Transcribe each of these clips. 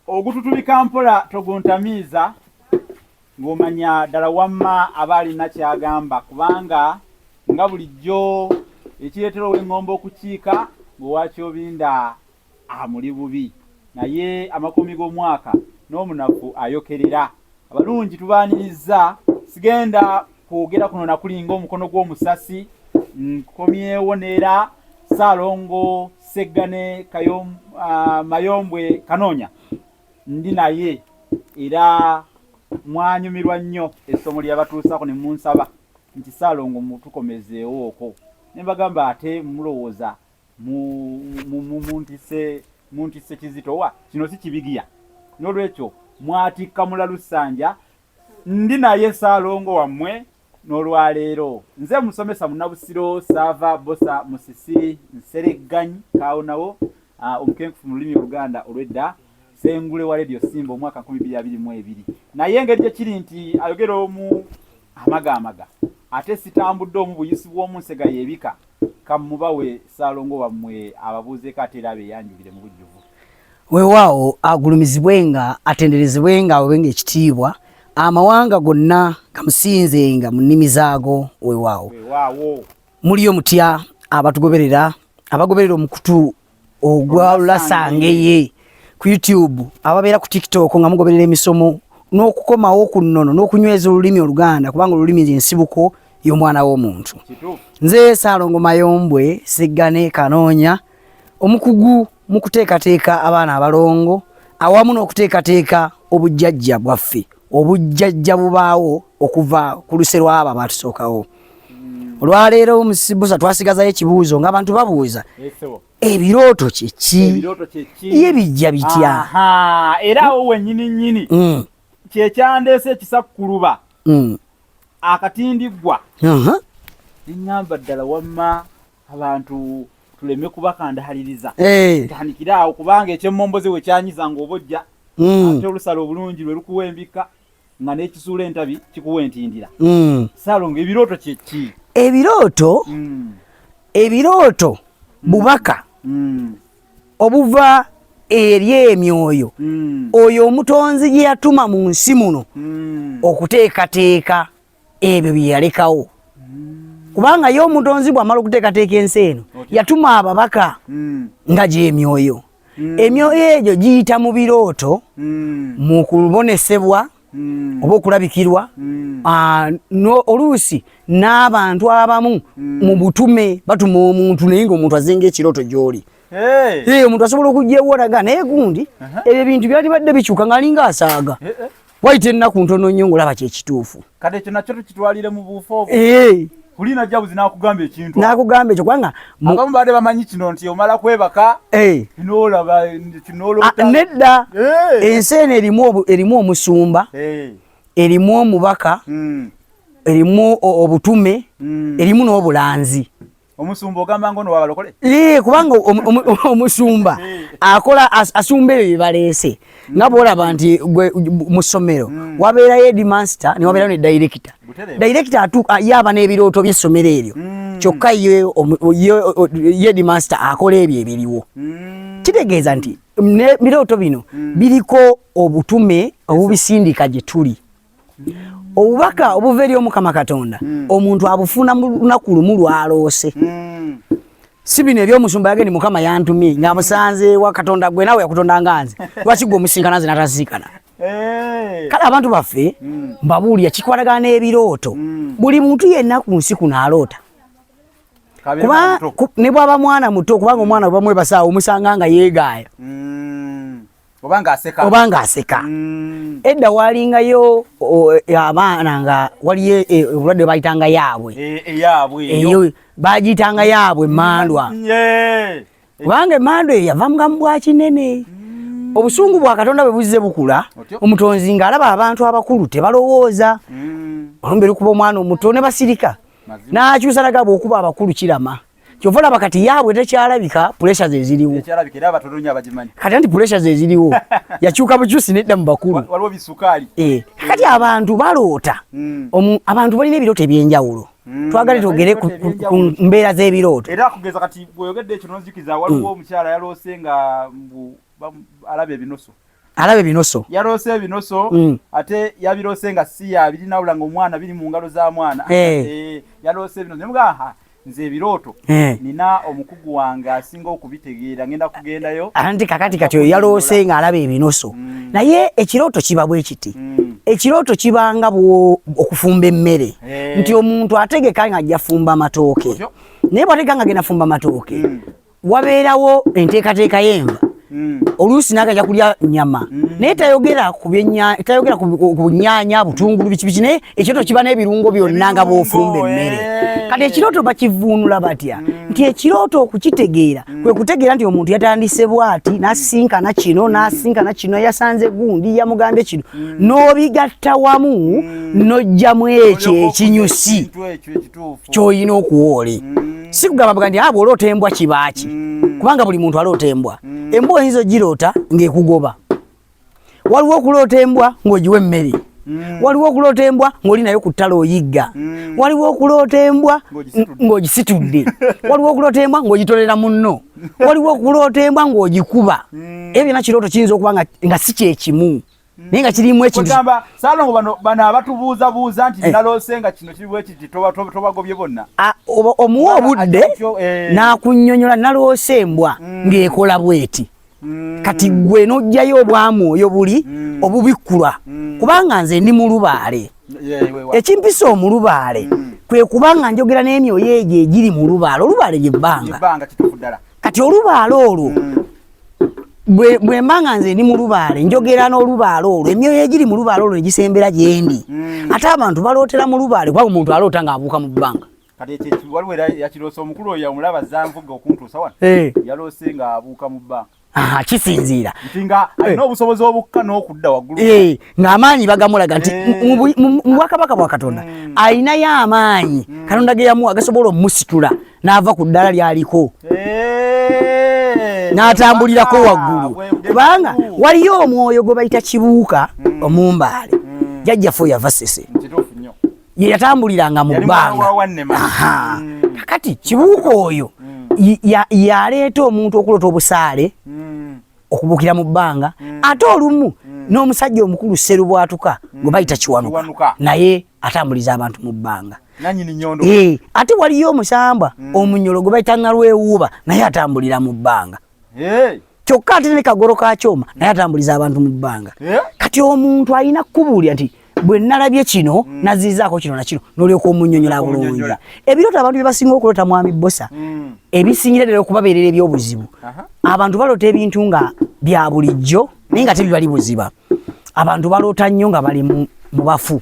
ogututubika mpola toguntamiiza ng'omanya ddala wamma abaali nakyagamba kubanga nga bulijjo ekireetera ow'eŋŋombe okukiika ng'owakyobinda amuli bubi naye amakumi g'omwaka n'omunafu ayokerera abalungi tubaanirizza sigenda kwogera kuno nakulinga omukono gw'omusasi nkomyewo neera Ssaalongo Seggane Mayombwe Kanoonya ndi naye era mwanyumirwa nnyo essomo lyabatuusako ne munsaba nti Ssaalongo mutukomezeewo okwo ne mbagamba ate mulowooza muntisse kizitowa kino si kibigiya n'olwekyo mwatikka Mulalu Ssanja ndi naye Ssaalongo wammwe n'olwaleero nze musomesa Munnabusiro Saava Bosa Musisi Nseregganyi Kaawonawo omukenkufu mu lulimi Oluganda olw'edda Sengule wa Radio Simba omwaka 2022 naye engeri gye kiri nti ayogera omu amaga ate sitambudde omu buyisi bw'omu nsega yeebika kamubawe Ssaalongo wammwe ababuuzeeko ate era abeeyanjulire mu bujjuvu weewaawo agulumizibwenga atenderezebwenga awebenga ekitiibwa amawanga gonna gamusinzenga mu nnimi zaago weewaawo muliyo mutya abatugoberera abagoberera omukutu ogwa Lulasangeye ku YouTube ababeera ku TikTok nga mugoberera emisomo n'okukomawo ku nnono n'okunyweza olulimi Oluganda kubanga olulimi y'ensibuko y'omwana w'omuntu nze Ssaalongo Mayombwe Seggane Kanoonya omukugu mu kuteekateeka abaana abalongo awamu n'okuteekateeka obujjajja bwaffe obujjajja bubaawo okuva ku luse lw'abo abatusookawo olwaleero Musisibusa twasigazayo ekibuuzo ng'abantu babuuza ebirooto kyeki ye bijja bitya era awo wennyini kyekyandeese ekisakkuluba akatindiggwa liŋŋamba ddala wamma abantu tuleme kubakandahaliriza tandikira awo kubanga ekyemmomboze we kyanyiza ng'obojja ate olusala obulungi lwe lukuwembika nga n'ekisuula entabi kikuwa entindira Ssaalongo ebirooto kyeki ebirooto bubaka obuva eri emyoyo oyo omutonzi gye yatuma mu nsi muno okuteekateeka ebyo bye yalekawo kubanga ye omutonzi bw'amala okuteekateeka ensi eno yatuma ababaka nga gy'emyoyo emyoyo egyo giyita mu birooto mu kubonesebwa oba okulabikirwa oluusi n'abantu abamu mu butume batuma omuntu naye ng'omuntu azenga ekirooto gy'oli omuntu asobola okugyewonaga naye gundi ebyo ebintu byandibadde bikyuka ng'alinga asaaga wayita ennaku ntono nnyo ng'olaba kyekituufu kati ekyo nakyo tukitwalire mu buufu obwo kulina jabuzi nakugamba ekintu nakugamba ekyo kubanga abamu baade bamanyi kino nti omala kwebaka kinoolaba nedda ensi eno erimu omusumba erimu omubaka erimu obutume erimu n'obulanzi omusumba ogamba ngono wabalokole kubanga omusumba akola asumba ebyo bye baleese nga bw'olaba nti mu ssomero wabeerayo headmaster ne wabeerayo ne director yaaba n'ebirooto by'essomero eryo kyokka ye headmaster akola ebyo ebiriwo kitegeeza nti ebirooto bino biriko obutume obubisindika gye tuli obubaka obuva eri Omukama Katonda omuntu abufuna mu lunaku lumu lwaloose si bino ebyomusumba yageni Mukama yantumye ng'amusanze wa Katonda gwe nawe yakutonda nga nze lwaki gwe omusinkana nze natasinkana kale abantu baffe mbabuulira kikwatagana n'ebirooto buli muntu yenna ku nsi kuno aloota ne bw'aba mwana muto kubanga omwana bwe bamwebasaawo omusanga nga yeegaaya obanga aseka edda walingayo abaana nga waliyo obulwadde bayitanga yaabwe eyo bagiyitanga yaabwe mandwa kubanga emandwa eyo yava mugamu bwa kinene obusungu bwa Katonda bwe buzze bukula omutonzi ng'alaba abantu abakulu tebalowooza olumberi kuba omwana omuto ne basirika n'akyusa nagabo okuba abakulu kirama kyova olaba kati yaabwe tekyalabika pressure ze ziriwo kati anti pressure ze ziriwo yakyuka bukyusi nedda mu bakulu kati abantu baloota abantu balina ebirooto ebyenjawulo twagale togere ku mbeera z'ebirooto era kugeza kati bweyogedde ekyo nonzikiza waliwo omukyala yaloose nga alabe ebinoso. Alabe binoso. Yarose ebinoso ate yabirose nga si yabirina ulanga omwana biri mu ngalo za mwana. Yarose ebinoso nemuga nze ebiroto nina omukugu wange asinga okubitegeera ngenda kugendayo. Anti kakati kati yarose nga alabe ebinoso. Naye ekiroto kiba bwe kiti. Ekiroto kibanga okufumba emmere. Nti omuntu ategeka nga ajja fumba matooke. Naye bw'ategeka nga agenda fumba matooke. Wabeerawo enteekateeka y'enva. Oluusi n'agajja kulya nnyama. Naye tayogera ku nnyaanya, butungulu, biki naye ekirooto kiba n'ebirungo byonna nga bw'ofumba emmere. Kati ekirooto bakivuunula batya? Nti ekirooto okukitegeera kwe kutegeera nti omuntu yatandise bw'ati n'asinkana kino yasanze gundi yamugambye kino n'obigatta wamu n'ojjamu ekyo ekinyusi ky'olina okuwoole. Si kugamba baga nti bw'oloota embwa kibaaki kubanga buli muntu aloota embwa. Embwa oyinza ogiroota ng'ekugoba. Waliwo okuloota embwa ng'ogiwa emmere. Waliwo okuloota embwa ng'oli nayo ku ttale oyigga. Waliwo okuloota embwa ng'ogisitudde. Waliwo okuloota embwa ng'ogitolera munno. Waliwo okuloota embwa ng'ogikuba. Ebyo byonna kirooto kiyinza okuba nga si kyekimu. Naye nga kirimu ekintu. Kugamba Salongo bano abatubuuza nti naloose nga kino kiri bwe kiti tobagobye bonna. Omuwa obudde n'akunnyonnyola naloose embwa ng'ekola bweti. Kati gwe n'ojjayo obwamwoyo buli obubikkulwa kubanga nze ndi mu lubaale. Ekimpisa omulubaale kwe kubanga njogera n'emyoyo egyo egiri mu lubaale. Olubaale ly'ebbanga. Kati olubaale olwo bwe mbanga nze ndi mu lubaale njogera n'olubaale olwo emyoyo egiri mu lubaale olwo negisembera gye ndi. Ate abantu balootera mu lubaale kuba omuntu aloota ng'abuuka mu bbanga. Kati ekyo waliwo era yakiroosa omukulu oyo yamulaba Zanvuga okuntuusa wano. Yaloose ng'abuuka mu bbanga. Kisinziira. Ntinga alina obusobozi obukka n'okudda waggulu. Ng'amaanyi bagamulaga nti mu bwakabaka bwa Katonda alinayo amaanyi Katonda ge yamuwa agasobola omusitula n'ava ku ddala lyaliko. N'atambulirako waggulu. Kubanga waliyo omwoyo gwe bayita kibuuka omumbaale. Jjajjaffe yava Ssese. Ye yatambuliranga mu bbanga. Kakati kibuuka oyo yaleeta omuntu okuloota obusaale okubuukira mu bbanga. Ate olumu n'omusajja omukulu Sserubwatuka gwe bayita Kiwanuka naye atambuliza abantu mu bbanga. Ate waliyo omusamba Omunyolo gwe bayita Nalwewuuba naye atambulira mu bbanga. Kyokka ate ne Kagoro ka Kyoma naye atambuliza abantu mu bbanga. Kati omuntu alina kukubuulira nti bwe nalabye kino nazizaako kino na kino n'olyoka omunnyonnyola bulungi. Ebirooto abantu bye basinga okuloota Mwami Bbosa ebisingira ddala okubabeerera eby'obuzibu. Abantu baloota ebintu nga bya bulijjo naye nga tebibali buziba. Abantu baloota nnyo nga bali mu bafu.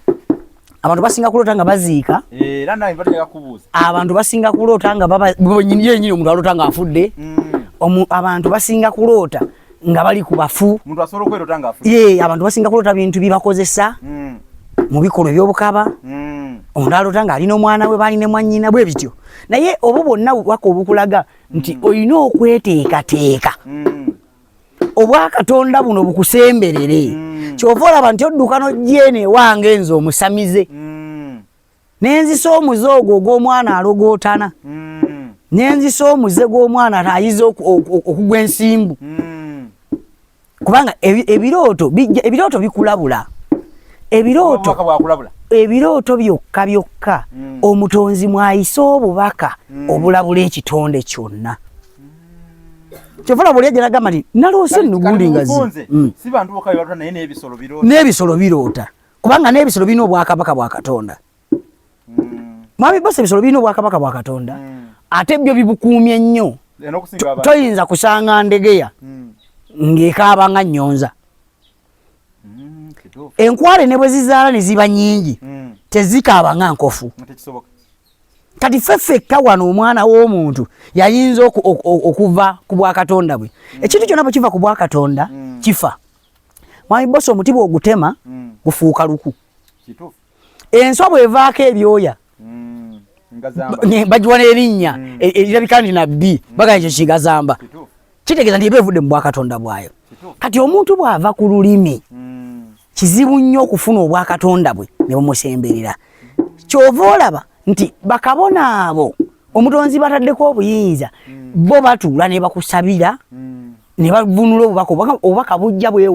Abantu basinga kuloota nga baziika. Abantu basinga kuloota nga yennyini omuntu aloota nga afudde. Abantu basinga kuloota nga bali ku bafu. Abantu basinga kuloota bintu bibakozesa mu bikolwa eby'obukaba. Omuntu aloota nga alina omwana we baali ne mwannyina bwe bityo. Naye obwo bwonna waka obukulaga nti olina okweteekateeka obwakatonda buno bukusemberere. Kyova olaba nti odduka n'ojjeeno ewange nze omusamize n'enzisa omuze ogwo ogw'omwana alogootana n'enzisa omuze gw'omwana ayiza okugwa ensimbu. Kubanga ebirooto bikulabula. Ebirooto byokka omutonzi mwayisa obubaka obulabula ekitonde kyonna. Kyova buli ajja n'agamba nti naloose nno gundi ngazi. N'ebisolo biroota kubanga n'ebisolo birina obwakabaka bwa Katonda. Mwami Bbosa ebisolo birina obwakabaka bwa Katonda ate byo bibukuumye nnyo. Toyinza kusanga ndegeya ng'ekaaba nga nnyonza. Enkwale ne bwe zizaala ne ziba nnyingi tezikaaba nga nkofu. Kati ffeffekka wano omwana w'omuntu yayinza okuva ku bwakatonda bwe. Ekintu kyonna bwe kiva ku bwakatonda kifa. Mwami Bbosa omuti bw'ogutema gufuuka luku. Enswa bw'evaako ebyoya bagiwa n'erinnya erirabika nti nabbi bagamba ekyo kigazamba. Kitegeeza nti ebevudde mu bwakatonda bwayo. Kati omuntu bw'ava ku lulimi kizibu nnyo okufuna obwakatonda bwe ne bumusemberera. Kyova olaba nti bakabona abo omutonzi bataddeko obuyinza bo batuula ne bakusabira ne bavunula obubaka bujja bwe